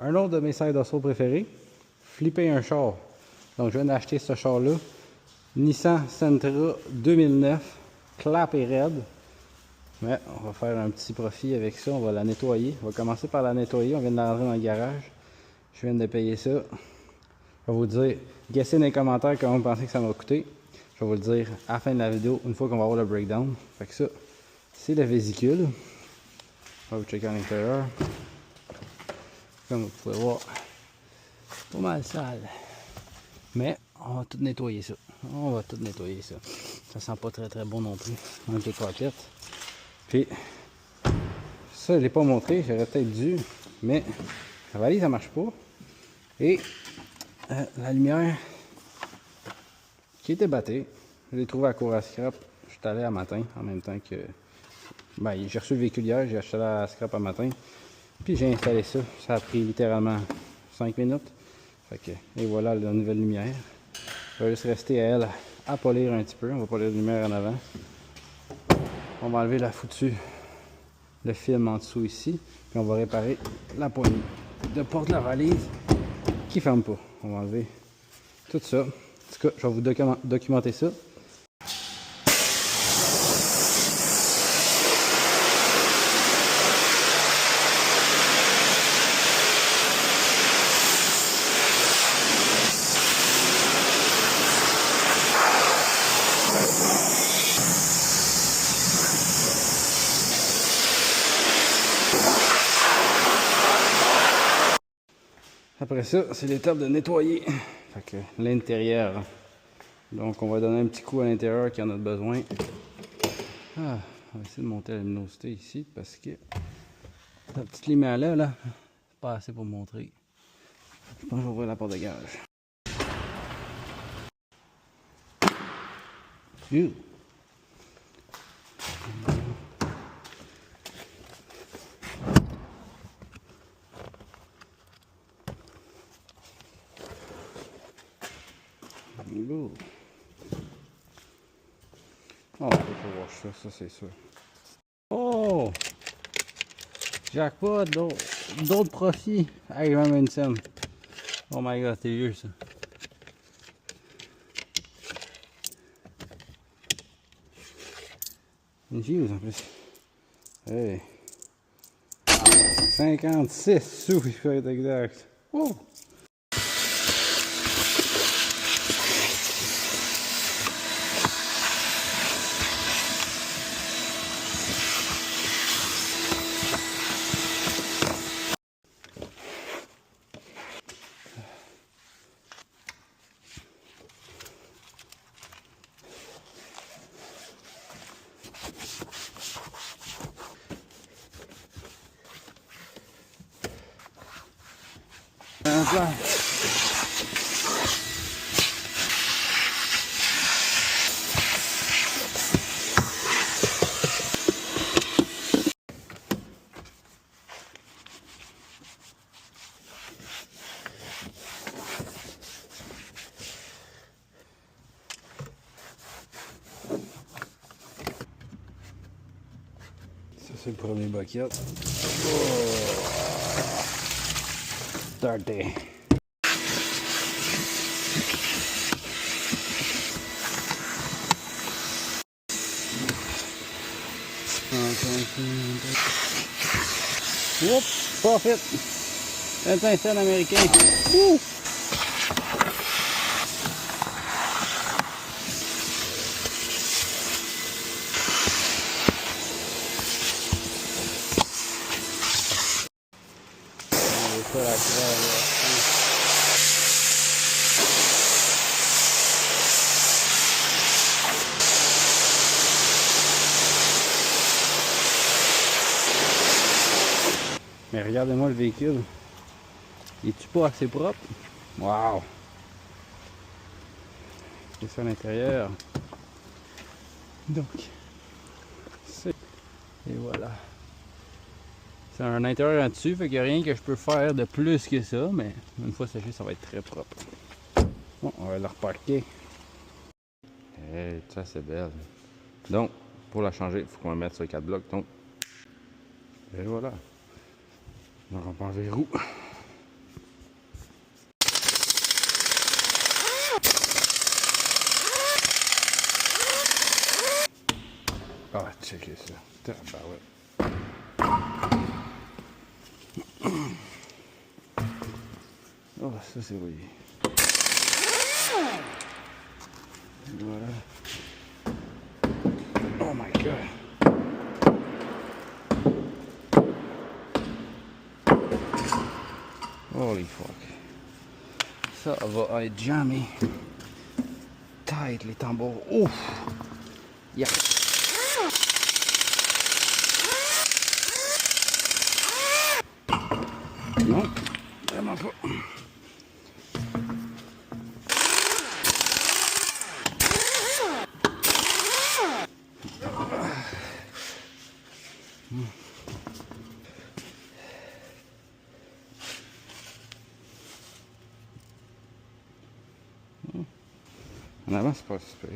un autre de mes side hustles préférés, flipper un char. Donc je viens d'acheter ce char-là, Nissan Sentra 2009, clap et raide. Mais on va faire un petit profit avec ça, on va la nettoyer. On va commencer par la nettoyer, on vient de la rentrer dans le garage. Je viens de payer ça. Je vais vous dire, guessez dans les commentaires comment vous pensez que ça va coûter. Je vais vous le dire à la fin de la vidéo, une fois qu'on va avoir le breakdown. Fait que ça, c'est la vésicule. On va vous checker à l'intérieur. Comme vous pouvez voir, pas mal sale. Mais on va tout nettoyer ça. On va tout nettoyer ça. Ça sent pas très bon non plus. Donc les croquettes. Puis, ça je l'ai pas montré, j'aurais peut-être dû. Mais la valise ça marche pas. Et la lumière qui était battée, je l'ai trouvée à court à scrap. Je suis allé à matin en même temps que. Ben, j'ai reçu le véhicule hier, j'ai acheté la scrap à matin. Puis j'ai installé ça. Ça a pris littéralement 5 minutes. Fait que, et voilà la nouvelle lumière. Il va juste rester à elle à polir un petit peu. On va polir la lumière en avant. On va enlever la foutue, le film en dessous ici. Puis on va réparer la poignée de porte de la valise qui ne ferme pas. On va enlever tout ça. En tout cas, je vais vous documenter ça. Après ça, c'est l'étape de nettoyer l'intérieur. Donc on va donner un petit coup à l'intérieur qui en a besoin. On va essayer de monter la luminosité ici parce que la petite lumière là, c'est pas assez pour montrer. Je pense que je vais ouvrir la porte de garage. Oh, on peut pas voir ça c'est sûr. Oh! Jackpot, d'autres profits. Hey, même une scène. Oh my god, c'est vieux ça. Une fuse en plus. Hey. 56 sous, il faut être exact. Oh! Un plan. Ça c'est le premier bucket. Oh. Dirty. Oups, profit. 25 cents américains. Ouh. Mais regardez-moi le véhicule. Il est-tu pas assez propre? Wow! C'est ça à l'intérieur. Donc, c'est... Et voilà. C'est un intérieur en dessus, fait qu'il n'y a rien que je peux faire de plus que ça, mais une fois séché, ça va être très propre. Bon, on va la reparquer. Hey, ça c'est belle. Donc, pour la changer, il faut qu'on la mette sur les 4 blocs. Donc, et voilà. Donc on prend le verrou. checker ça. Tabarouette. Oh, ça c'est oui. Voilà. Oh my god. Holy fuck. Ça va être jamais tight les tambours. Ouf! Yeah. Non, vraiment pas. En avant, c'est pas super.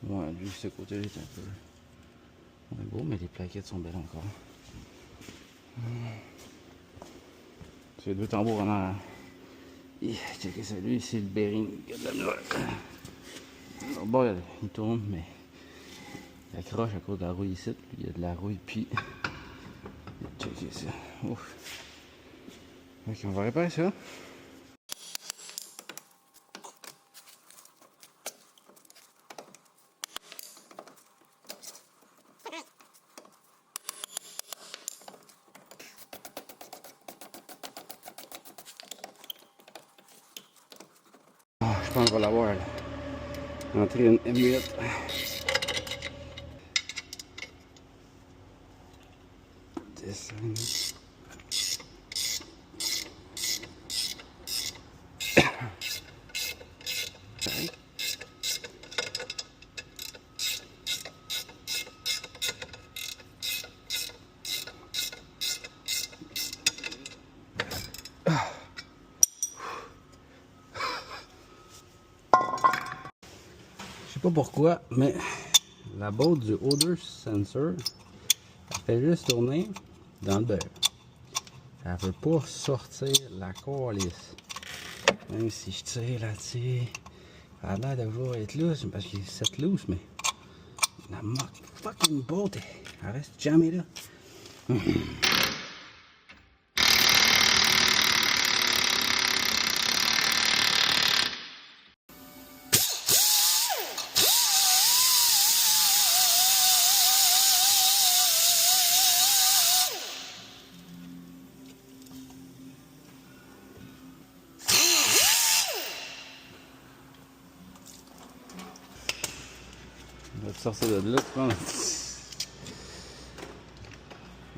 Ouais, lui, ce côté-là est un peu moins beau, mais les plaquettes sont belles encore. C'est deux tambours en arrière. Checkez ça, lui, c'est le bearing. Il y a de la misère. Bon, il tourne, mais il accroche à cause de la rouille ici. Il y a de la rouille, puis checkez ça. Ouf. Ok, on va réparer ça. Je pense qu'on va l'avoir là. Entrer une M8. Descendre. Je sais pas pourquoi, mais la boîte du odor sensor, elle fait juste tourner dans le beurre. Elle veut pas sortir la calice. Même si je tire là-dessus, elle a l'air de vouloir être loose, parce qu'il est cette loose, mais la fucking boîte, elle reste jamais là. On va te sortir de là, tu penses?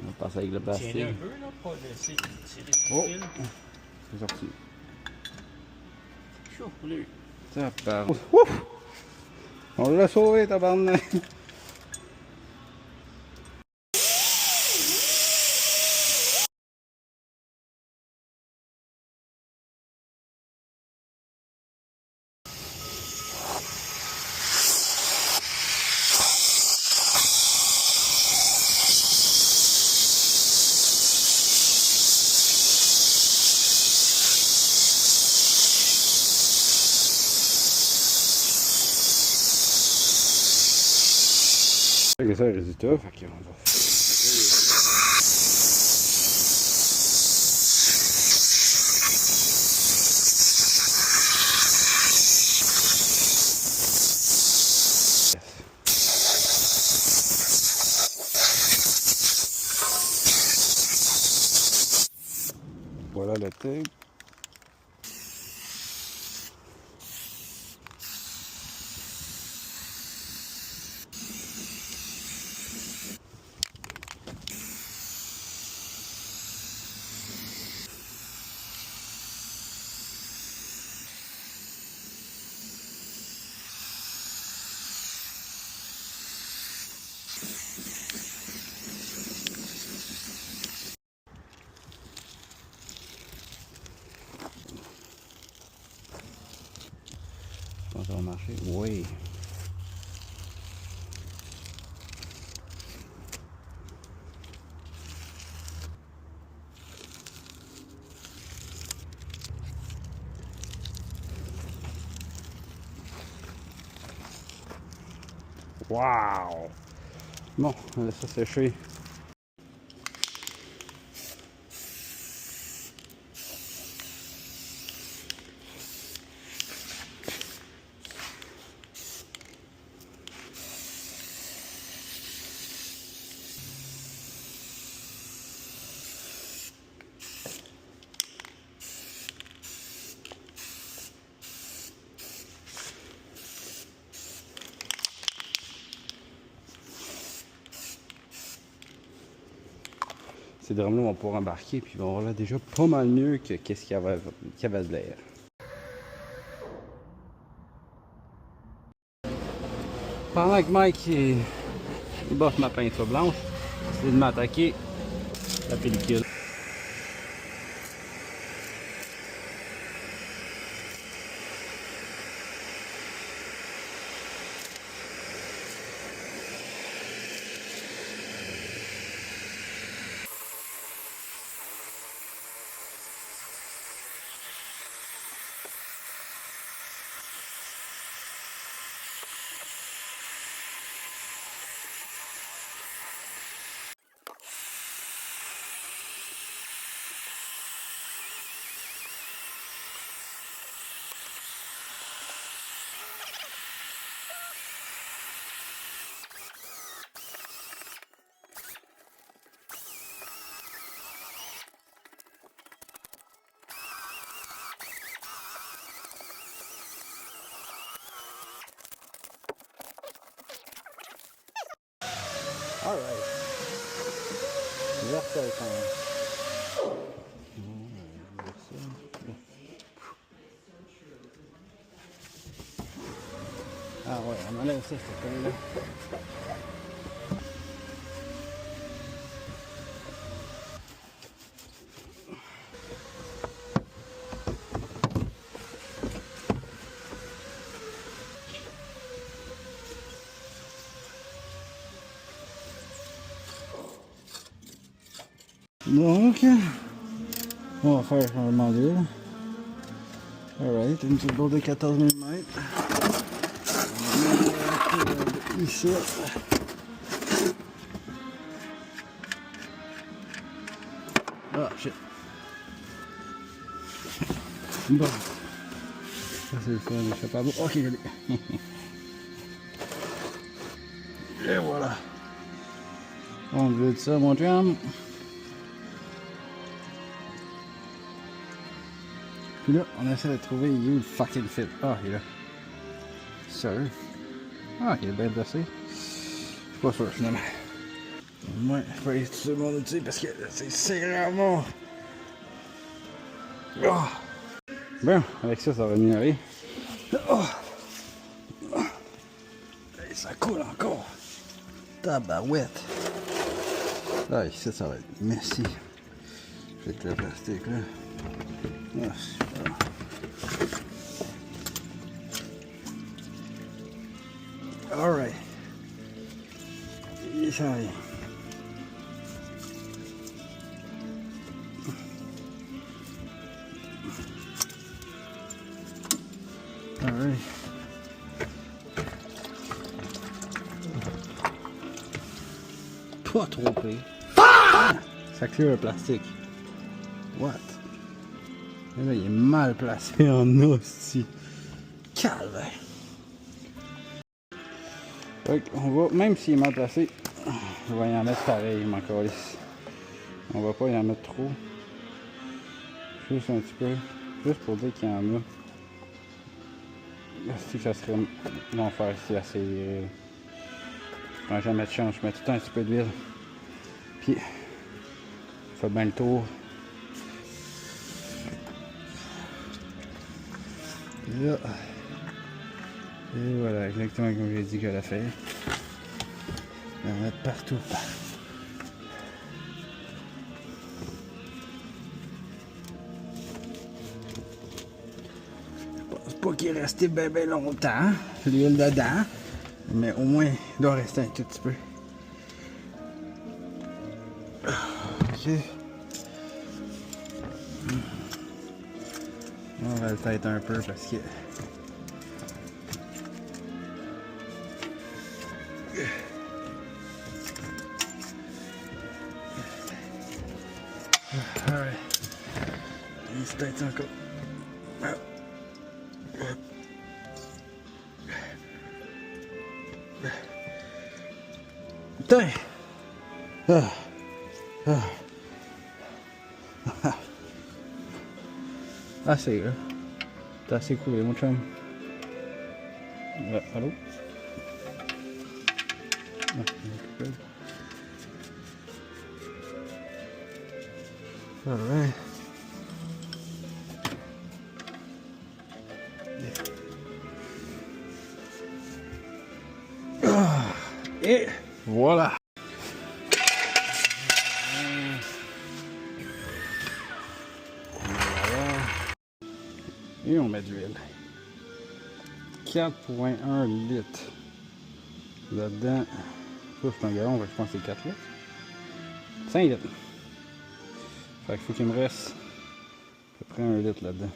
On va passer avec le plastique. Tiens-le un peu, là, pas laisser tirer son fil. C'est sorti. Chaud, lui. Ça part. Ouf! On l'a sauvé, tabarnak! C'est ça le résultat, fait qu'on va. Voilà la tape. Je pense que ça va marcher. Oui. Wow! Bon, on laisse ça sécher. Ces drums-là vont pouvoir embarquer, puis ils vont avoir là déjà pas mal mieux que qu'est-ce qu'il y avait de l'air. Pendant que Mike il bosse ma peinture blanche, c'est de m'attaquer la pellicule. Alright. Versailles quand même. Ah ouais, on enlève ça, cette conne-là. Donc, on va faire un module. Alright, une petite boule de 14 mm. On va mettre ici. Ah, shit. Bon. Ça, c'est le fun, l'échappable. Ok, je l'ai. Et voilà. On vide ça, mon chum. Puis là, on essaie de trouver où le fucking fit. Ah, il est là. Sérieux? Ah, il est bien placé. Je suis pas sûr, finalement. Ouais, je vais aller tout le monde dessus parce que c'est vraiment. Oh. Bon, avec ça, ça va mieux aller. Oh. Et ça coule encore. Tabarouette. Ah, ici, ça va être messy. Je vais mettre le plastique là. Ah, super. Alright. Et ça vient. Alright. Pas trop pire. Ah! Ça clôt le plastique. What? Et là, il est mal placé en hostie. Calvaire. Donc, on va, même s'il est mal placé, je vais y en mettre pareil, mon calice. On va pas y en mettre trop. Juste un petit peu. Juste pour dire qu'il y en a. Si ça serait l'enfer ici, assez. Je vais jamais de chance, je mets tout le temps un petit peu d'huile. Puis, je fais bien le tour. Là. Et voilà, exactement comme j'ai dit que j'allais faire. Je vais en mettre partout. Je pense pas qu'il est resté bien longtemps, l'huile dedans. Mais au moins, il doit rester un tout petit peu. Ok. On va le tête un peu parce que... petite tête encore. Putain! Assez là. T'es assez coulé mon chum. Allô? Alright. Et voilà. Et on met de l'huile. 4,1 litres. Là-dedans, ça c'est un gallon, je pense que c'est 4 litres. 5 litres. Fait qu'il faut qu'il me reste à peu près 1 litre là-dedans.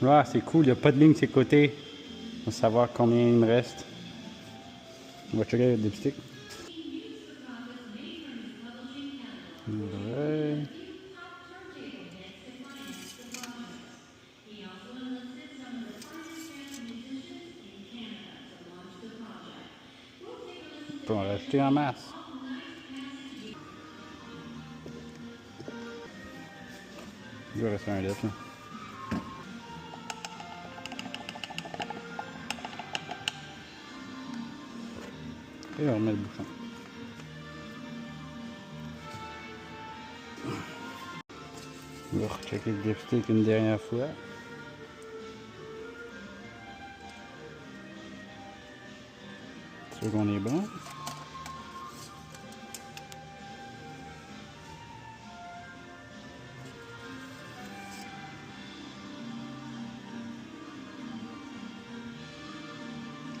Ah, c'est cool, il n'y a pas de ligne de ses côtés. On va savoir combien il me reste. On va checker le dipstick. Ouais. On peut en rajouter en masse. Il va rester 1 litre. Là. Et on remet le bouchon. On va rechecker le dipstick une dernière fois. Sûr qu'on est bon.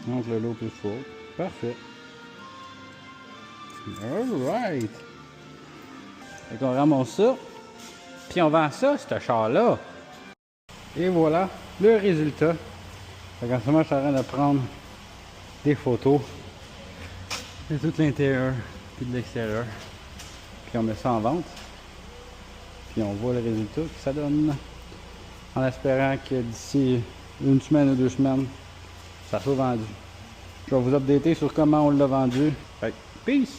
Donc le lot plus fort. Parfait. Alright. Fait qu'on ramasse ça. Puis on vend ça, ce char-là. Et voilà le résultat. Fait qu'en ce moment, je suis en train de prendre des photos de tout l'intérieur puis de l'extérieur. Puis on met ça en vente. Puis on voit le résultat que ça donne. En espérant que d'ici une semaine ou 2 semaines, ça soit vendu. Je vais vous updater sur comment on l'a vendu. Fait que, peace!